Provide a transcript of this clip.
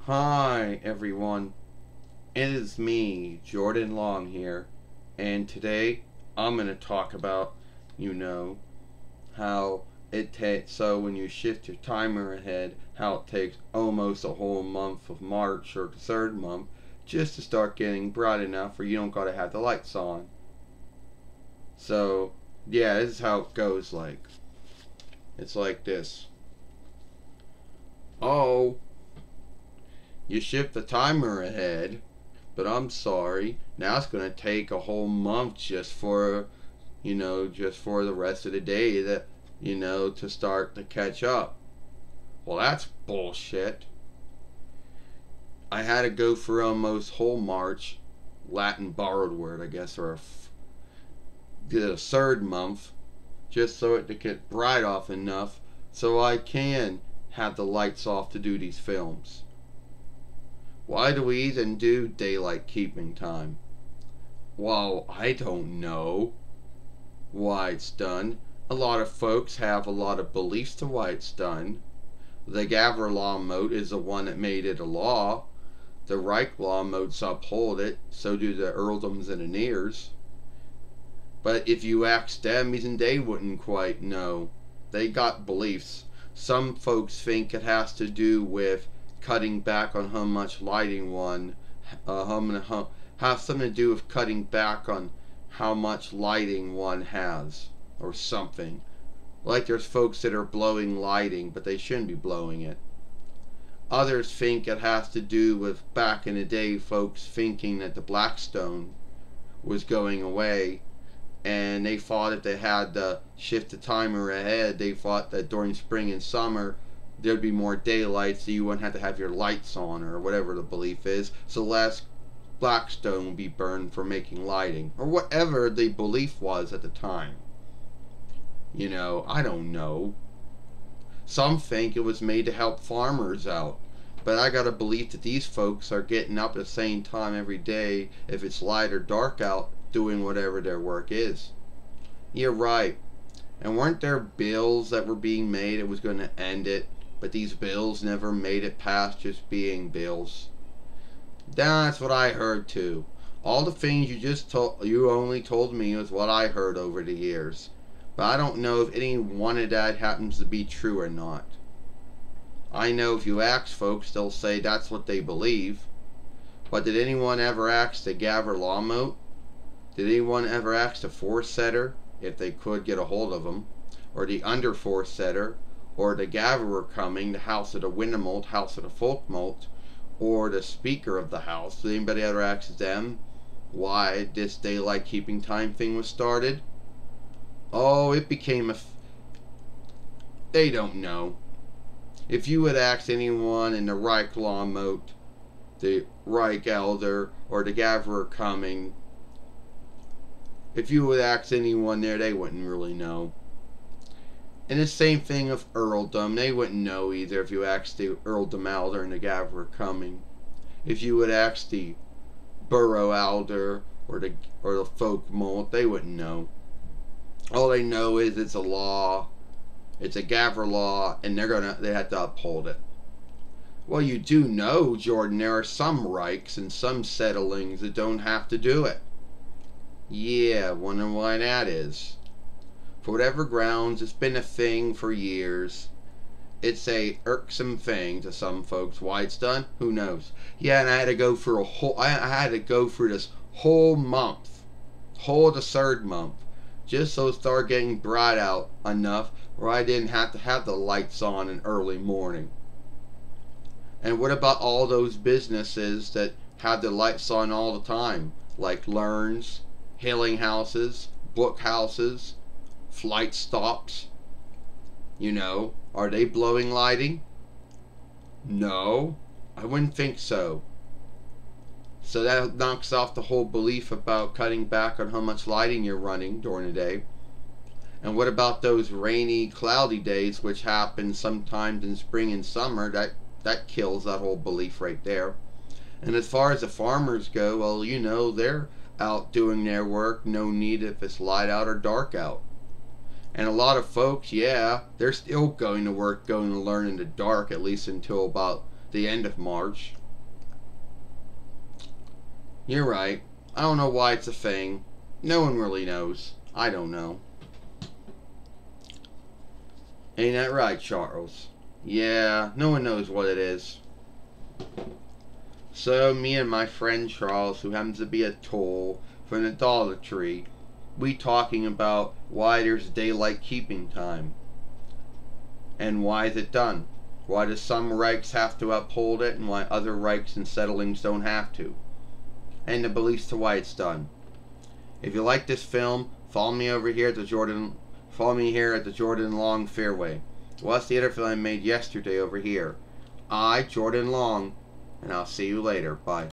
Hi everyone, it is me, Jordan Long here, and today I'm going to talk about, you know, how it takes, so when you shift your timer ahead, how it takes almost a whole month of March or the third month just to start getting bright enough where you don't got to have the lights on. So, yeah, this is how it goes like. It's like this. Oh, you shift the timer ahead, but I'm sorry. Now it's going to take a whole month just for the rest of the day to start to catch up. Well, that's bullshit. I had to go for almost whole March, Latin borrowed word, I guess, or did a third month, just so it to get bright off enough so I can have the lights off to do these films. Why do we even do daylight keeping time? Well, I don't know why it's done. A lot of folks have a lot of beliefs to why it's done. The Gavr law moat is the one that made it a law. The Reich law moats uphold it. So do the earldoms and the Nears. But if you ask them, even they wouldn't quite know. They got beliefs. Some folks think it has to do with cutting back on how much lighting one, have something to do with cutting back on how much lighting one has, or something. Like there's folks that are blowing lighting, but they shouldn't be blowing it. Others think it has to do with back in the day folks thinking that the Blackstone was going away, and they thought if they had to shift the timer ahead, they thought that during spring and summer there'd be more daylight so you wouldn't have to have your lights on, or whatever the belief is, so less Blackstone would be burned for making lighting, or whatever the belief was at the time. I don't know. Some think it was made to help farmers out, but I got a belief that these folks are getting up at the same time every day, if it's light or dark out, doing whatever their work is. You're right. And weren't there bills that were being made it was going to end it, but these bills never made it past just being bills? That's what I heard too. All the things you only told me was what I heard over the years. But I don't know if any one of that happens to be true or not. I know if you ask folks, they'll say that's what they believe. But did anyone ever ask the Gavr law moat? Did anyone ever ask the force setter, if they could get a hold of them, or the under force setter, or the Gavr coming, the house of the Winnemolt, house of the Folkmolt, or the speaker of the house? Did anybody ever ask them why this daylight keeping time thing was started? Oh, it became they don't know. If you would ask anyone in the Reich law moat, the Reich elder, or the Gavr coming, if you would ask anyone there, they wouldn't really know. And the same thing of earldom. They wouldn't know either if you asked the earldom elder and the Gavr coming. If you would ask the borough elder or the folk mold, they wouldn't know. All they know is it's a law. It's a Gavr law, and they have to uphold it. Well, you do know, Jordan, there are some Reichs and some settlings that don't have to do it. Yeah, wonder why that is. For whatever grounds, it's been a thing for years. It's a irksome thing to some folks. Why it's done, who knows? Yeah, and I had to go through I had to go through this whole month, whole the third month, just so it started getting bright out enough where I didn't have to have the lights on in early morning. And what about all those businesses that have the lights on all the time, like Learns, healing houses, book houses, flight stops? Are they blowing lighting? No, I wouldn't think so. So that knocks off the whole belief about cutting back on how much lighting you're running during the day. And what about those rainy, cloudy days which happen sometimes in spring and summer? That kills that whole belief right there. And as far as the farmers go, well, they're out doing their work, no need if it's light out or dark out. And a lot of folks, yeah, they're still going to work, going to learn in the dark, at least until about the end of March. You're right. I don't know why it's a thing. No one really knows. I don't know. Ain't that right, Charles? Yeah, no one knows what it is. So, me and my friend Charles, who happens to be a toll from the Dollar Tree, we talking about why there's daylight keeping time. And why is it done? Why do some Reichs have to uphold it and why other Reichs and settlings don't have to? And the beliefs to why it's done. If you like this film, follow me over here at the Jordan Long Fairway. Watch the other film I made yesterday over here. I, Jordan Long, and I'll see you later. Bye.